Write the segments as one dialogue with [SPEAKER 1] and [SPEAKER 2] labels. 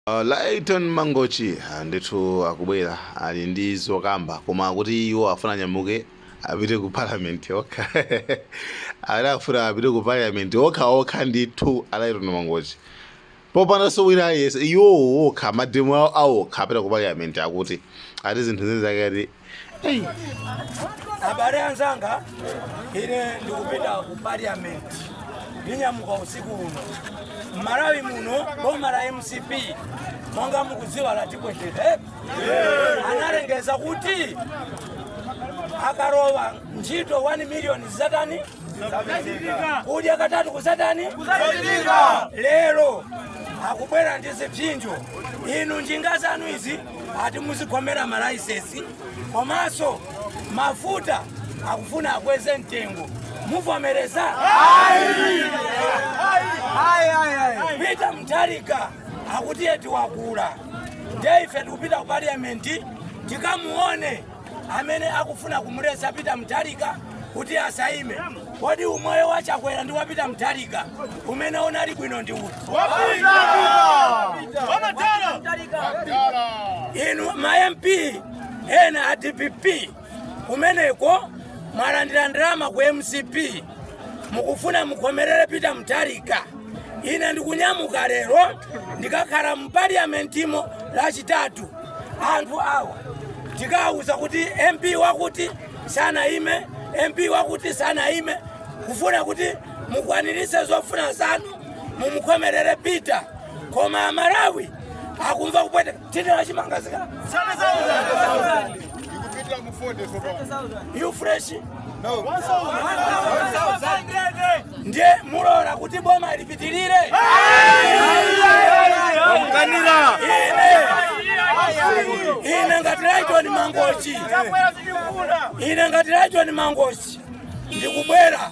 [SPEAKER 1] Layton Mangochi ndithu akubwera ali ndi zokamba koma kuti iwo afuna nyamuke apite ku parliament okha afuna apite ku parliament okha ndithu Layton Mangochi popanda sowina yes iwo okha mademo awo apita ku parliament akuti ati zinthu zenzakati
[SPEAKER 2] habari anzanga ine ndikupita ku parliament ndinyamuka usiku uno Malawi muno boma la MCP monga mukuziwa latipwetete analengeza kuti akarowa ntchito 1 million zatani kudya katatu kuzatani lero akubwera ndi zipsinjo inu njinga zanu izi ati muzikhomera malaisesi komanso mafuta akufuna akweze mtengo muvomereza Peter Mutharika akuti eti wakula ndeife tikupita ku parliament tikamuone amene akufuna kumulesa Peter Mutharika kuti asaime kodi umoyo wa Chakwera ndi wa Peter Mutharika umene unali bwino ndi uti inu ma MP ena a DPP kumeneko mwalandira ndalama ku MCP mukufuna mukhomerere Peter Mutharika ine ndikunyamuka lero ndikakhala mu parliamentimo lachitatu anthu awa tikawuza kuti MP wakuti sanaime MP wakuti sanaime kufuna kuti mukwanirise zofuna zanu mumukhomerere Peter koma Malawi akumva kupweteka titira wachimangazika you fresh no ndiye mulora kuti boma lipitirire ine ngati Layton Mangochi ndikubwera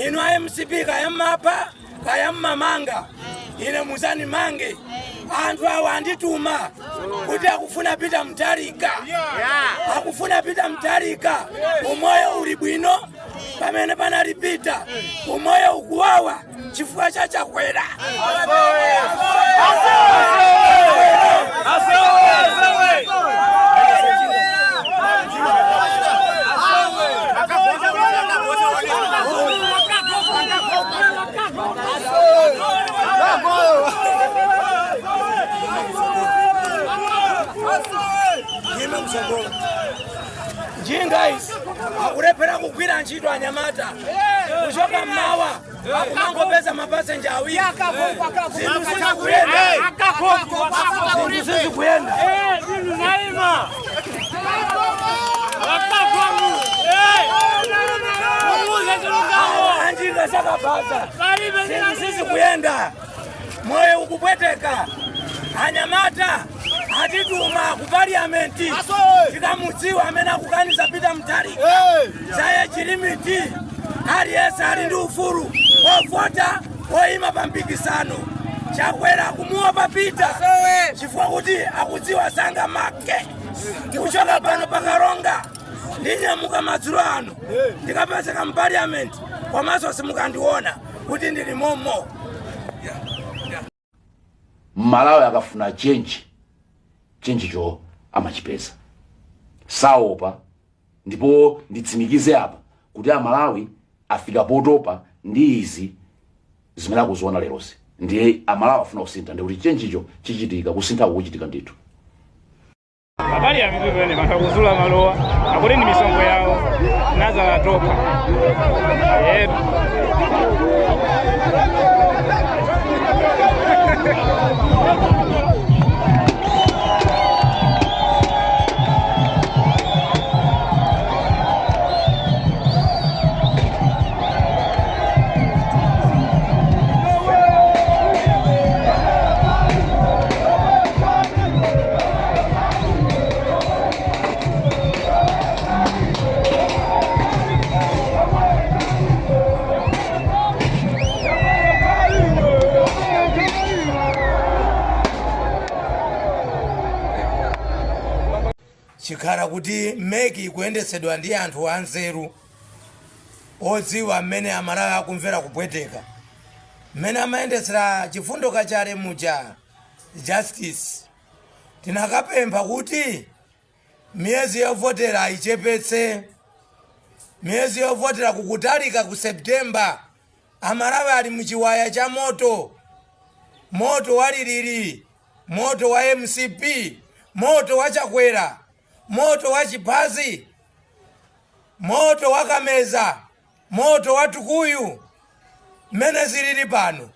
[SPEAKER 2] inu a MCP kayamapa kayamamanga ine muzani mange anthu awa andituma kuti akufuna Peter Mutharika akufuna Peter Mutharika umoyo uli bwino pamene panali Peter umoyo ukuwawa chifukwa cha Chakwera Guys, akulepera kugwira ntchito anyamata kuchoka mmawa akumangopeza mapasenja awiri zinthu sizikuyenda anjinga sakapata zinthu sizikuyenda moyo ukupweteka anyamata atituma ku parliament tikamudziwa amene akukaniza Peter Mutharika zaye chilimiti aliyense ali ndi ufulu ovota oyima pa mpikisano Chakwera kumuopa Peter chifukwa kuti akudziwa sanga make kuchoka pano pakaronga ndinyamuka madzulo ano ndikapezeka mu parliament komanso simukandiona kuti ndili momo
[SPEAKER 3] Malawi akafuna change cho amachipeza saopa ndipo nditsimikize apa kuti Malawi afika potopa ndi izi zimene akuziona lerosi ndiye Malawi afuna kusintha ndi kuti change cho chichitika kusintha kuchitika ndithu
[SPEAKER 4] habari ya vipi bwana bakakuzula malowa akuri ni misongo yao naza latoka
[SPEAKER 2] chikhala kuti meki ikuyendesedwa ndi anthu anzeru odziwa mmene Amalawi akumvera kupweteka mmene amayendesera chifundo kachale muja justice. Tinakapempha kuti miyezi yovotera ichepetse, miyezi yovotera kukutalika ku September. Amalawi ali muchiwaya cha moto, moto wa Lilili, moto wa MCP, moto wa Chakwera, moto wa Chiphazi, moto wa Kameza, moto wa Tukuyu. Mene zilili pano,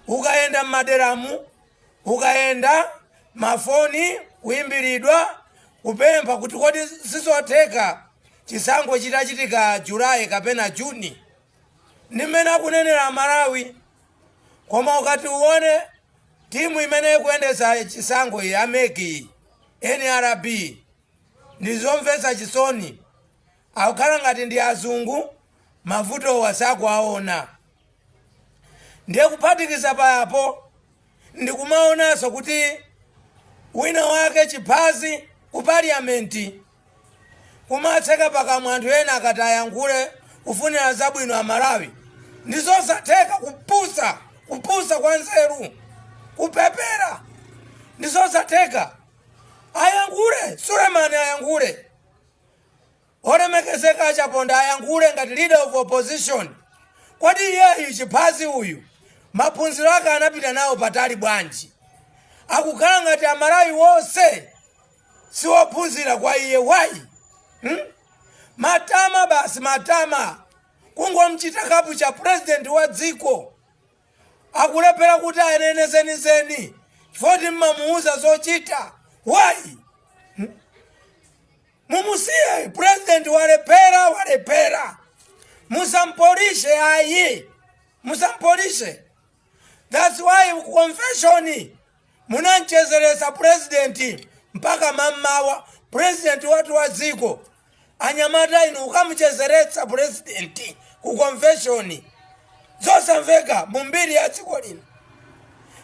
[SPEAKER 2] ukaenda maderamu, ukaenda mafoni kuimbiridwa kupempha kuti kodi sizotheka chisankho chitachitika Julai kapena Juni. Nimene akunenera Amalawi, koma ukati uone timu imene ikuyendesa chisankho ya Meki NRB ndizomvetsa chisoni. Akukhala ngati ndi azungu, mavuto wasakwaona. Ndiye kuphatikiza payapo ndikumaonanso kuti wina wake Chiphazi ku parliamenti kumatseka pakamwa anthu ena akati ayankhule kufunira zabwino Amalawi. Ndizosatheka kupusa kwa nzeru, kupepera. Ndizosatheka. Ayankhule, Suleiman ayankhule. Olemekezeka Achaponda ayankhule ngati leader of opposition. Kodi iyeyu Chiphazi uyu maphunziro ake anapita nawo patali bwanji? Akukhala ngati Amalawi wonse siwophunzira kwa iye. Wayi? Matama basi, matama. Kungomchita kapu cha president wa dziko. Akulepera kuti ayenene zenizeni chifoti mmamuuza zochita. Wayi? Mumusiye president walepera. Musampolishe ayi. Musampolishe. That's why confession munanchezeresa president mpaka mamawa. President watu wa dziko anyamata inu ukamuchezeretsa president ku confession. Zosamveka mumbiri ya dziko lino.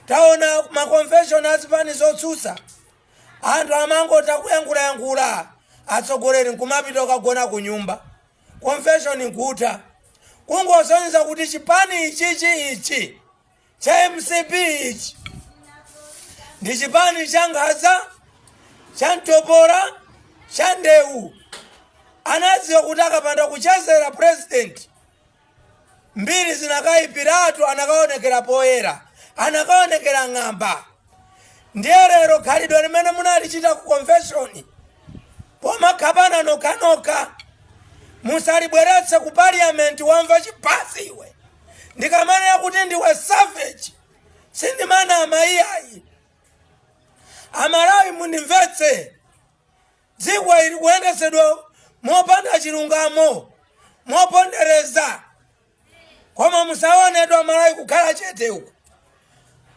[SPEAKER 2] Taona ma confession azipani zotsutsa. Anthu amangota kuyankhula atsogoleri nkumapita kagona ku nyumba. Confession nkuta. Kungosonyeza kuti chipani ichi cha MCP ichi ndi chipani cha Nkhaza, cha Mtopora, cha Ndewu. Anadziwa kuti akapanda kuchezera president mbiri zinakayipiratu, anakaonekera poyera, anakaonekera ng'amba. Ndiye lero khalidwe limene munalichita ku confession pomakhabana nokanoka musalibweretse ku parliament. Wamva Chiphazi iwe? Ndikamanena kuti ndiwe savage sindimana amayiayi. Amalawi mundimvetse, dziko ili kuyendesedwa mopanda chilungamo, mopondereza. Koma musaonedwa Amalawi kukhala chete uku.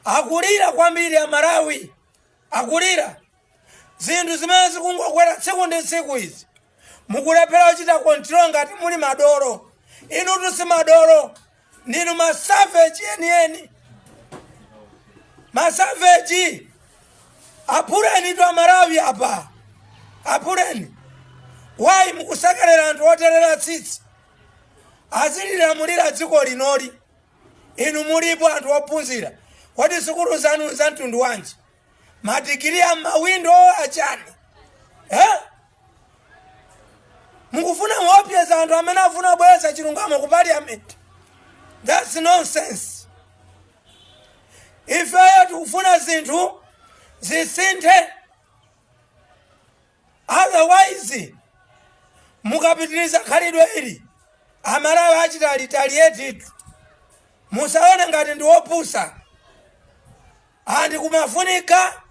[SPEAKER 2] Akulira kwambiri Amalawi, akulira. Zinthu zimene zikungokwera tsiku ndi tsiku izi. Mukulephera kuchita control ngati muli madoro. Inu tusi madoro, ndinu masavage eni. Masavage. Apureni tu Amalawi apa. Apureni. Wayi mukusekerera anthu oterera tsitsi. Azilira mulira dziko linoli. Inu mulipo anthu ophunzira. Kodi sukulu zanu za mtundu wanji? Madigiri ya mawindo achani. Mukufuna muopyeza anthu amene afuna bweza chilungamo ku parliament. That's nonsense. Ifeyo tikufuna zinthu zisinthe. Otherwise mukapitiriza khalidwe ili Amalawi achita retaliate. Musaone ngati ndi opusa. Andi kumafunika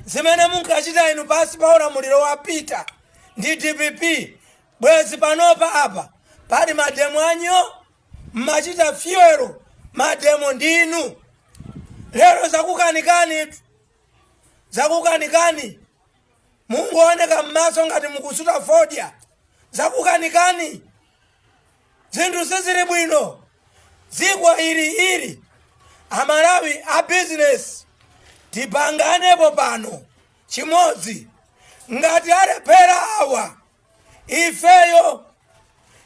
[SPEAKER 2] zimene munkachita inu pasi pa ulamuliro wa Peter ndi DPP. Bwezi panopa apa pali mademo anyo mmachita fyero. Mademo ndinu. Lero zakukanikani. Mungu oneka mmaso ngati mukusuta fodya. Zakukanikani. Zinthu sizili bwino. Dziko ili Amalawi a business. Tipanganepo pano chimodzi. Ngati alepera awa ifeyo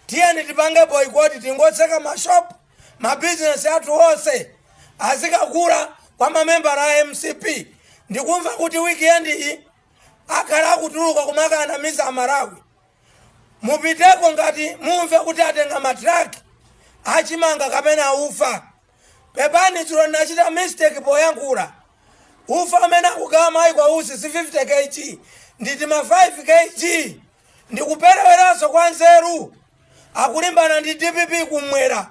[SPEAKER 2] tiyeni tipange boycott, tingotseka mashop, ma business athu onse azikakula kwa mamembala a MCP ndikumva kuti weekend iyi akhala akutuluka kumakanamiza Amalawi. Mupiteko ngati mumve kuti atenga matraki achimanga kapena ufa. Pepani chilo nachita mistake poyankhula. Ufa amene akugawa mayi kwa usi si 50 kg nditi ma 5 kg. Ndikupereweranso kwa nzeru akulimbana ndi DPP kumwera.